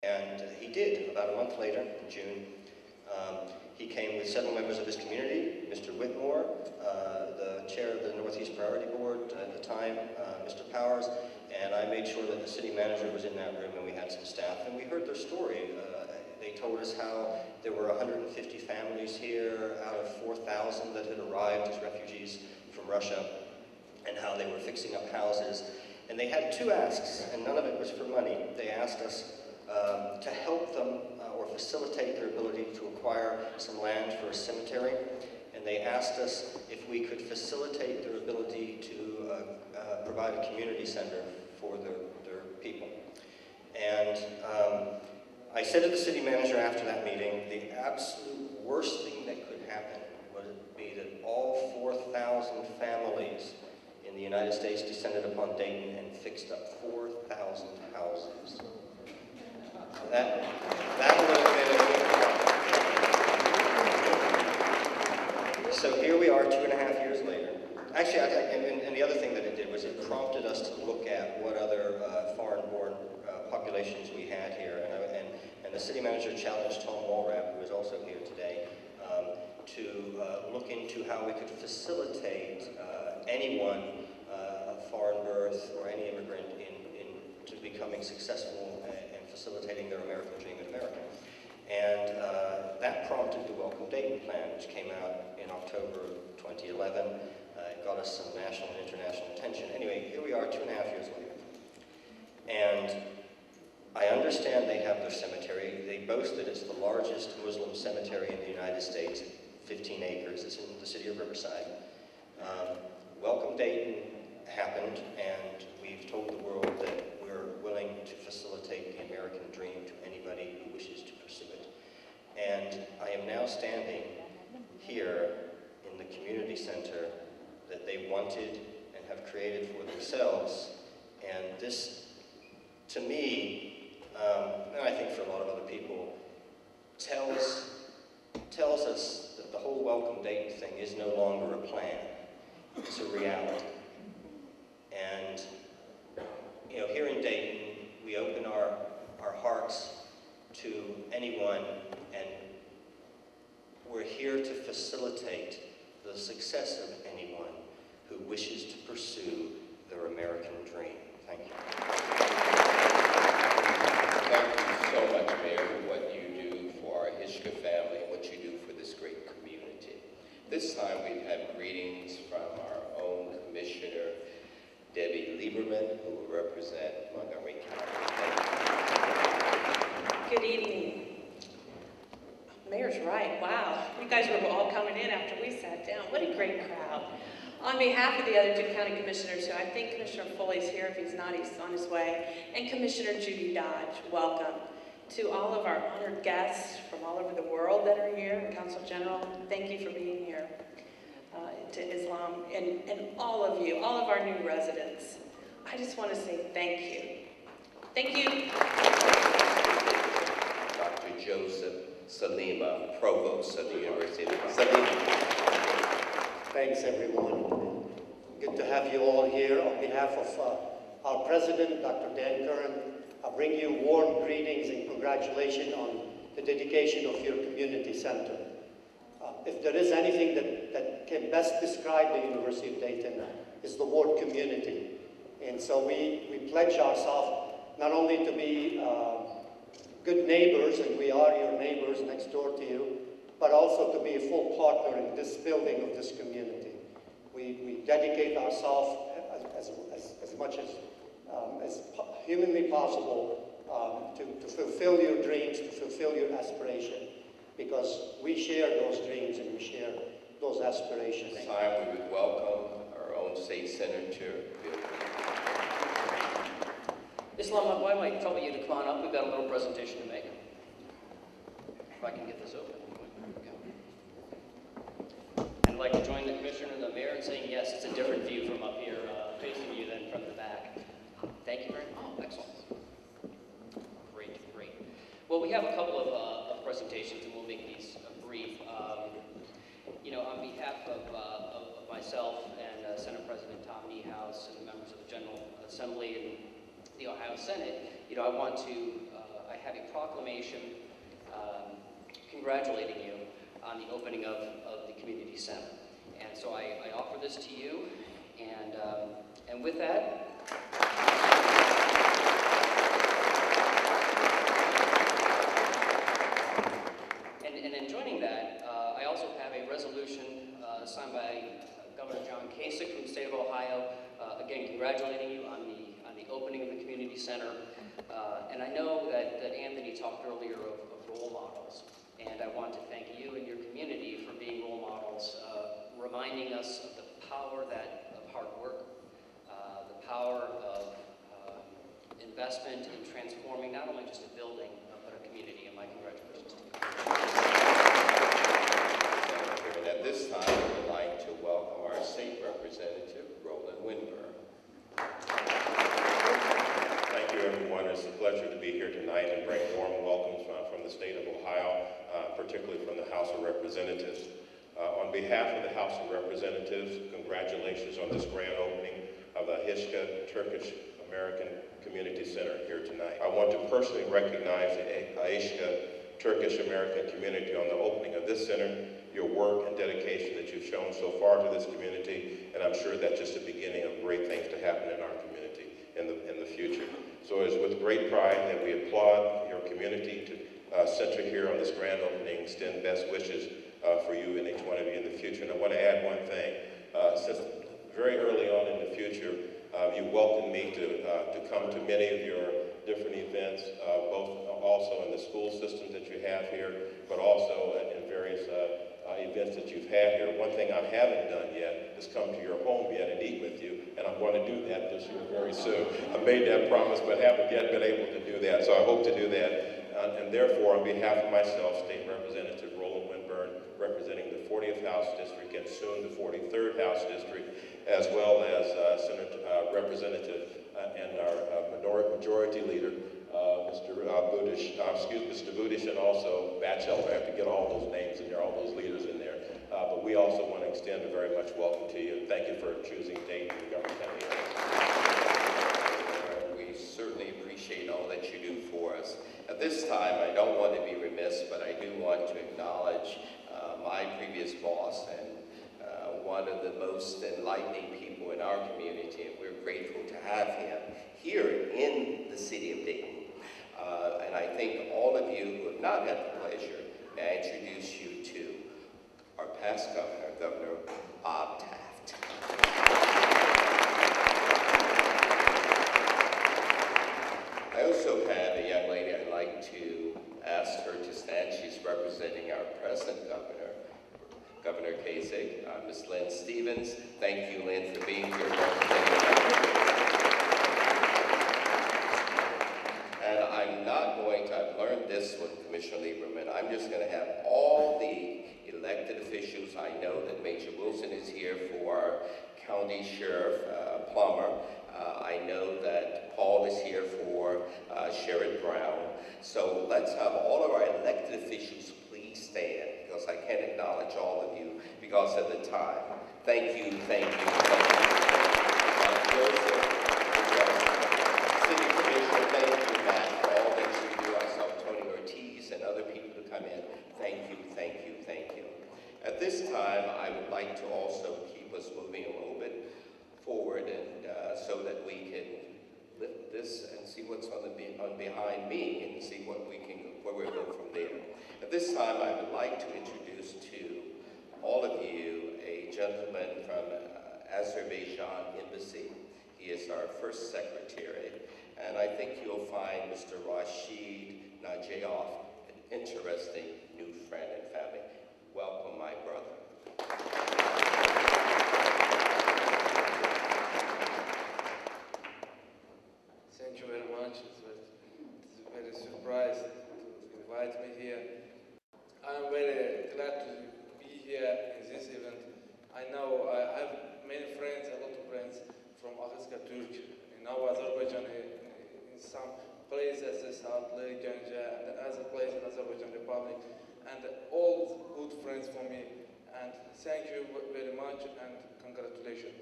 And he did, about a month later, in June. He came with several members of his community, Mr. Whitmore, the chair of the Northeast Priority Board at the time, Mr. Powers, and I made sure that the city manager was in that room, and we had some staff, and we heard their story. They told us how there were 150 families here out of 4,000 that had arrived as refugees from Russia, and how they were fixing up houses. And they had two asks, and none of it was for money. They asked us to help them or facilitate their ability to acquire some land for a cemetery, and they asked us if we could facilitate their ability to provide a community center for their people. And I said to the city manager after that meeting, the absolute worst thing that could happen would be that all 4,000 families in the United States descended upon Dayton and fixed up 4,000 houses. That would have been a big problem. So here we are 2.5 years later. Actually, and the other thing that it did was it prompted us to look at what other foreign-born populations we had here. And the city manager challenged Tom Walrab, who is also here today, to look into how we could facilitate anyone of foreign birth or any immigrant into becoming successful and facilitating their American dream in America. And that prompted the Welcome Dayton plan, which came out in October of 2011. It got us some national and international attention. Anyway, here we are 2.5 years later. And I understand they have their cemetery. They boast that it's the largest Muslim cemetery in the United States, 15 acres. It's in the city of Riverside. Welcome Dayton happened, and we've told the world that we're willing to facilitate the American dream to anybody who wishes to pursue it. And I am now standing here in the community center that they wanted and have created for themselves. And this, to me, and I think for a lot of other people, tells us that the whole Welcome Dayton thing is no longer a plan. It's a reality. And, you know, here in Dayton, we open our hearts to anyone, and we're here to facilitate the success of anyone who wishes to pursue their American dream. Thank you. Thank you so much, Mayor, for what you do for our Ahiska family and what you do for this great community. This time we have greetings from our own Commissioner, Debbie Lieberman, who will represent Montgomery County. Good evening. Mayor's right. Wow. You guys were all coming in after we sat down. What a great crowd. On behalf of the other two county commissioners, who I think Commissioner Foley's here, if he's not, he's on his way, and Commissioner Judy Dodge, welcome. To all of our honored guests from all over the world that are here, Council General, thank you for being here. To Islam, and all of you, all of our new residents, I just want to say thank you. Thank you. Dr. Joseph Salima, Provost of the University of Salima. Thanks, everyone. Good to have you all here. On behalf of our President, Dr. Dan Curran, I bring you warm greetings and congratulations on the dedication of your community center. If there is anything that can best describe the University of Dayton, is the word community. And so we pledge ourselves not only to be good neighbors, and we are your neighbors next door to you, but also to be a full partner in this building of this community. We dedicate ourselves as much as humanly possible to fulfill your dreams, to fulfill your aspiration, because we share those dreams and we share those aspirations. This time we would welcome our own State Senator, Bill. Islam, I might trouble you to come on up. We've got a little presentation to make. If I can get this open. I'd like to join the Commissioner and the Mayor in saying yes, it's a different view from up here facing you than from the back. Thank you very much. Oh, excellent. Great. Well, we have a couple of presentations, and we'll make these brief. On behalf of myself and Senate President Tom Niehaus and the members of the General Assembly and the Ohio Senate, I have a proclamation congratulating you on the opening of the community center. And so I offer this to you, and with that, and in joining that, I also have a resolution signed by Governor John Kasich from the state of Ohio, again congratulating you on the opening of the community center. And I know that Anthony talked earlier of role models, and I want to thank you and your community for being role models, reminding us of the power of hard work, the power of investment in transforming not only just a building, but a community, and my congratulations to you. And at this time, I would like to welcome our state representative, Roland Winburn. Thank you, everyone. It's a pleasure to be here tonight and bring warm welcomes from the state of Ohio, particularly from the House of Representatives. On behalf of the House of Representatives, congratulations on this grand opening of the Ahiska Turkish American Community Center here tonight. I want to personally recognize the Ahiska Turkish American community on the opening of this center, your work and dedication that you've shown so far to this community, and I'm sure that's just the beginning of great things to happen in our community in the future. So it is with great pride that we applaud your community to center here on this grand opening, extend best wishes for you and each one of you in the future. And I want to add one thing. Since very early on in the future, you welcomed me to come to many of your different events, both also in the school systems that you have here, but also in various events that you've had here. One thing I haven't done yet is come to your home yet and eat with you, and I'm going to do that this year very soon. I made that promise, but haven't yet been able to do that, so I hope to do that. And therefore, on behalf of myself, State Representative Roland Winburn, representing the 40th House District and soon the 43rd House District, as well as Representative and our Majority Leader, Mr. Budish, and also Batchelder. I have to get all those names in there, all those leaders in there. But we also want to extend a very much welcome to you. Thank you for choosing Dayton and Montgomery County area. We certainly appreciate all that you do for us. At this time, I don't want to be remiss, but I do want to acknowledge my previous boss and one of the most enlightening people in our community, and we're grateful to have him here in the city of Dayton. And I think all of you who have not had the pleasure, may I introduce you to our past governor, Governor Bob Taft. I also have a young lady I'd like to ask her to stand. She's representing our present governor, Governor Kasich, Ms. Lynn Stevens. Thank you, Lynn, for being here representing us. And I'm not going to, I've learned this with Commissioner Lieberman, I'm just going to have all the elected officials. I know that Major Wilson is here for our County Sheriff Plummer. I know that Paul is here for Sherrod Brown. So let's have all of our elected officials please stand, because I can't acknowledge all of you because of the time. Thank you, thank you, thank you. Joseph, City Commissioner, thank you, Matt, for all that you do. I saw Tony Ortiz and other people to come in. Thank you, thank you, thank you. At this time, I would like to also keep us moving a little bit forward, and so that we can lift this and see what's on behind me and see where we'll go from there. At this time, I would like to introduce to all of you a gentleman from Azerbaijan Embassy. He is our first secretary, and I think you'll find Mr. Rashid Najayoff an interesting new friend and family. Welcome, my brother. Thank you very much. It's a very surprise to invite me here. I'm very glad to be here in this event. I know I have many friends, a lot of friends from Ahiska Turkish. In our Azerbaijan, in some places, South Lake, Ganja, and other places in Azerbaijan Republic, and all good friends for me. And thank you very much, and congratulations.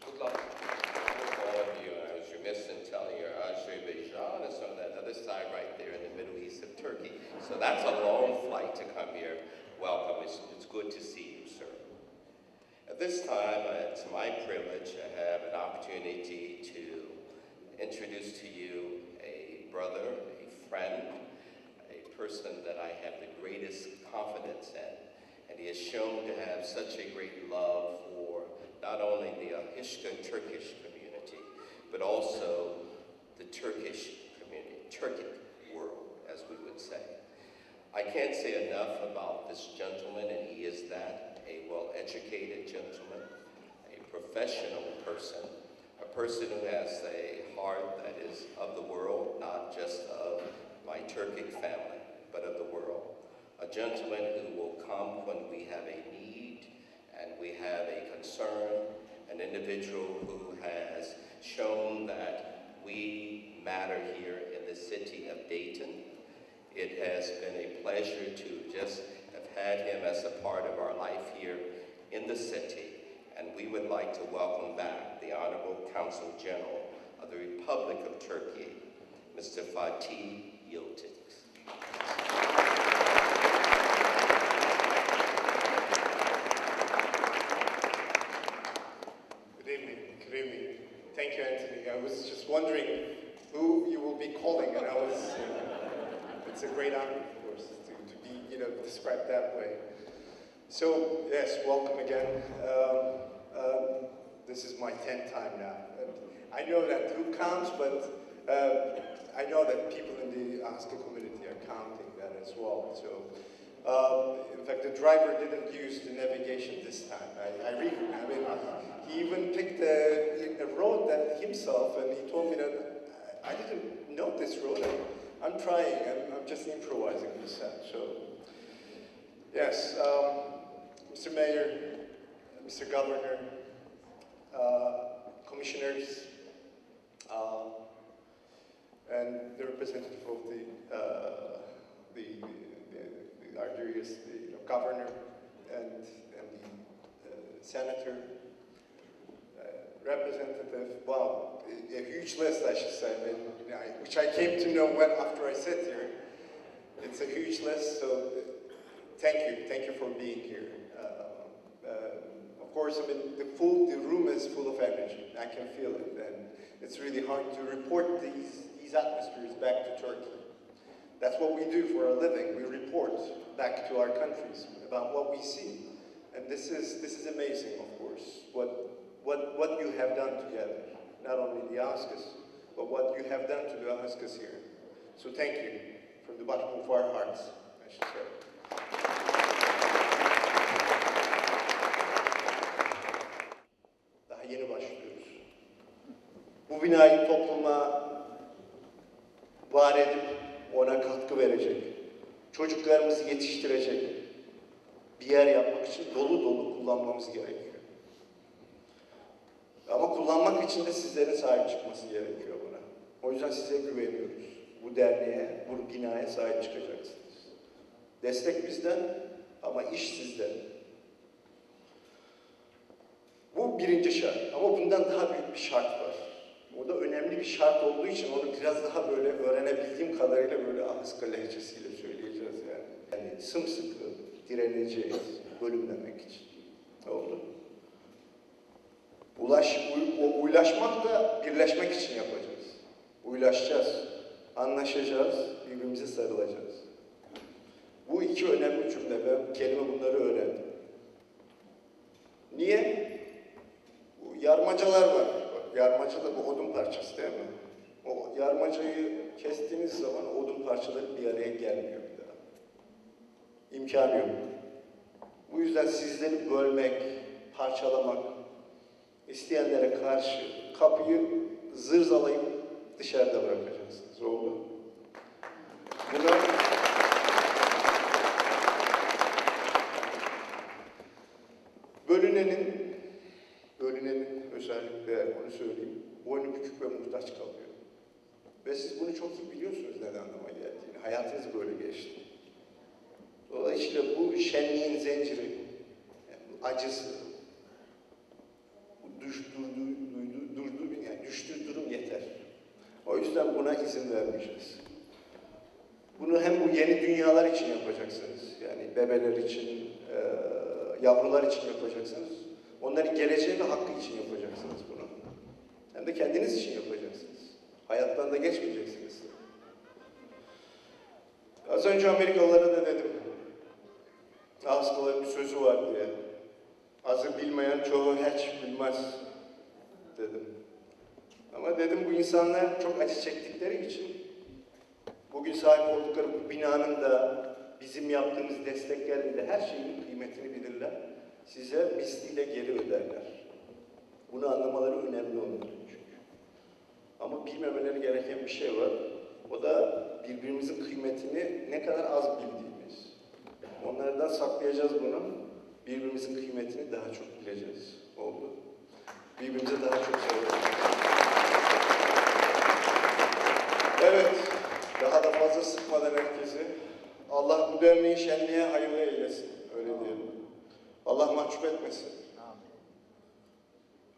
Good luck. All of you, and I was remiss in telling you, Azerbaijan is on that other side right there in the Middle East. Turkey. So that's a long flight to come here. Welcome. It's good to see you, sir. At this time, it's my privilege to have an opportunity to introduce to you a brother, a friend, a person that I have the greatest confidence in. And he has shown to have such a great love for not only the Ahiska Turkish community, but also the Turkish community, Turkic world, as we would say. I can't say enough about this gentleman, and he is that, a well-educated gentleman, a professional person, a person who has a heart that is of the world, not just of my Turkic family, but of the world. A gentleman who will come when we have a need and we have a concern, an individual who has shown that we matter here in the city of Dayton. It has been a pleasure to just have had him as a part of our life here in the city, and we would like to welcome back the Honorable Consul General of the Republic of Turkey, Mr. Fatih Yildiz. Good evening. Thank you, Anthony. I was just wondering who you will be calling, and I was, it's a great honor, of course, to be, described that way. So, yes, welcome again. This is my 10th time now. I know that who counts, but I know that people in the Ahiska community are counting that as well. So, in fact, the driver didn't use the navigation this time. He even picked a road that himself, and he told me that I didn't know this road. I'm trying. I'm just improvising this set. So, yes, Mr. Mayor, Mr. Governor, commissioners, and the representative of the Argyrius, the governor, and the senator, representative. Wow, a huge list, I should say, which I came to know after I sat here. It's a huge list, so thank you for being here. Of course, the room is full of energy. I can feel it, and it's really hard to report these atmospheres back to Turkey. That's what we do for a living. We report back to our countries about what we see, and this is amazing, of course. What you have done together, not only the Ahiskas, but what you have done to the Ahiskas here. So thank you from the bottom of our hearts, I should say. Daha yeni başlıyoruz. Bu binayı topluma var edip ona katkı verecek, çocuklarımızı yetiştirecek bir yer yapmak için dolu dolu kullanmamız gerekiyor. Ama kullanmak için de sizlerin sahip çıkması gerekiyor buna. O yüzden size güveniyoruz. Bu derneğe, bu binaya sahip çıkacaksınız. Destek bizden ama iş sizden. Bu birinci şart. Ama bundan daha büyük bir şart var. O da önemli bir şart olduğu için onu biraz daha böyle öğrenebildiğim kadarıyla böyle Ahiska lehçesiyle söyleyeceğiz yani. Yani sımsıkı direneceğiz bölünmemek için. Oldu. Uylaşmak da birleşmek için yapacağız. Uylaşacağız, anlaşacağız, birbirimize sarılacağız. Bu iki önemli cümle. Ben kelime bunları öğrendim. Niye? Bu yarmacalar var. Bak, yarmaca da bu odun parçası değil mi? O yarmacayı kestiğiniz zaman odun parçaları bir araya gelmiyor bir daha. İmkanı yok. Bu yüzden sizleri bölmek, parçalamak, İsteyenlere karşı kapıyı zırzalayıp dışarıda bırakacaksınız. Oldu. Buna bölünenin özellikle onu söyleyeyim, boynu bükük ve muhtaç kalıyor. Ve siz bunu çok iyi biliyorsunuz neden anlama geldiğini. Hayatınız böyle geçti. Dolayısıyla bu şenliğin zinciri, yani acısı, düştüğü durum yeter. O yüzden buna izin vermeyeceğiz. Bunu hem bu yeni dünyalar için yapacaksınız. Yani bebeler için, yavrular için yapacaksınız. Onların geleceği ve hakkı için yapacaksınız bunu. Hem de kendiniz için yapacaksınız. Hayattan da geçmeyeceksiniz. Az önce Amerikalılara da dedim. Ahiska'ların bir sözü var diye. Azı bilmeyen çoğu hiç bilmez dedim. Ama dedim bu insanlar çok acı çektikleri için bugün sahip oldukları bu binanın da bizim yaptığımız desteklerin de her şeyin kıymetini bilirler. Size misliyle geri öderler. Bunu anlamaları önemli onların çünkü. Ama bilmemeleri gereken bir şey var. O da birbirimizin kıymetini ne kadar az bildiğimiz. Onlardan saklayacağız bunu. Birbirimizin kıymetini daha çok bileceğiz. Oldu. Birbirimize daha çok seveceğiz. Evet. Daha da fazla sıkmadan herkesi. Allah bu derneği şenliğe hayırlı eylesin. Öyle diyelim. Allah mahcup etmesin.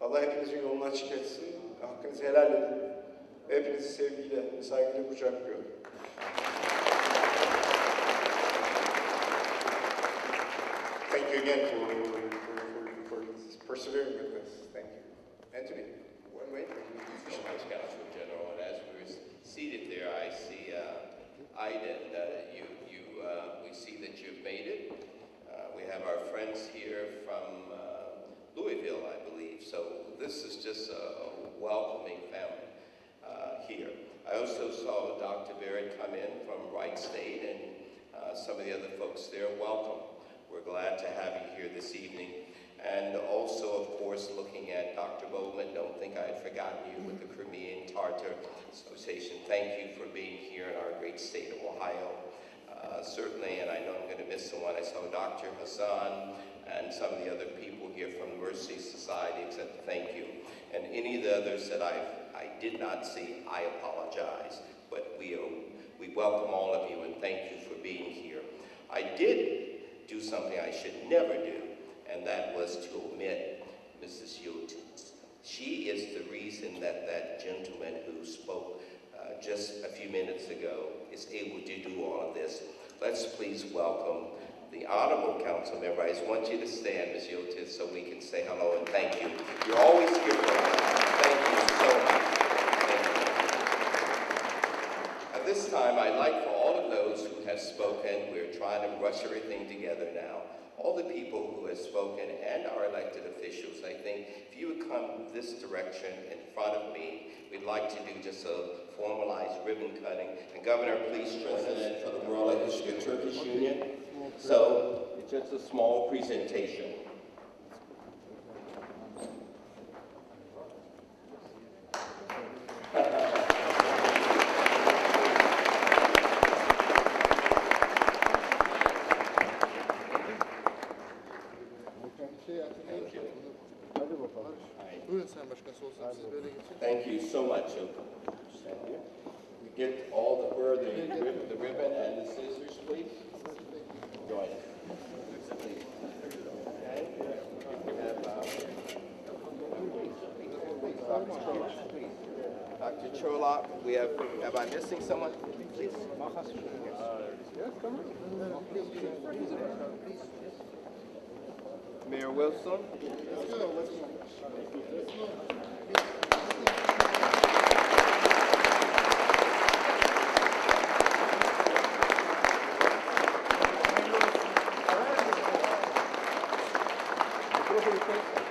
Allah hepinizin yolunu açık etsin. Hakkınızı helal edin. Hepinizi sevgiyle, saygıyla kucaklıyorum. Thank you again for persevering with this. Thank you. Anthony, one way. Vice Council General, and as we're seated there, I see Aiden. We see that you've made it. We have our friends here from Louisville, I believe. So this is just a welcoming family here. I also saw Dr. Barrett come in from Wright State and some of the other folks there. Welcome. We're glad to have you here this evening. And also, of course, looking at Dr. Bowman, don't think I had forgotten you with the Crimean Tartar Association. Thank you for being here in our great state of Ohio. Certainly, and I know I'm going to miss someone. I saw Dr. Hassan and some of the other people here from the Mercy Society, except thank you. And any of the others that I did not see, I apologize. But we welcome all of you and thank you for being here. I did do something I should never do, and that was to omit Mrs. Yilton. She is the reason that that gentleman who spoke just a few minutes ago is able to do all of this. Let's please welcome the Honorable Council Member. I just want you to stand, Ms. Yilton, so we can say hello and thank you. You're always here for us. Thank you so much. Thank you. At this time, I'd like for all of those who have spoken, we're trying to rush everything together now, all the people who have spoken and our elected officials, I think if you would come this direction in front of me, we'd like to do just a formalized ribbon cutting. And Governor, please join us for the World Ahiska Turkish Union. So it's just a small presentation. Thank you so much. Stand here. We get all the ribbon and the scissors, please. Join us. Please. Okay. We have Dr. Cholak. We have I missing someone? Please. Mayor Wilson. Thank you.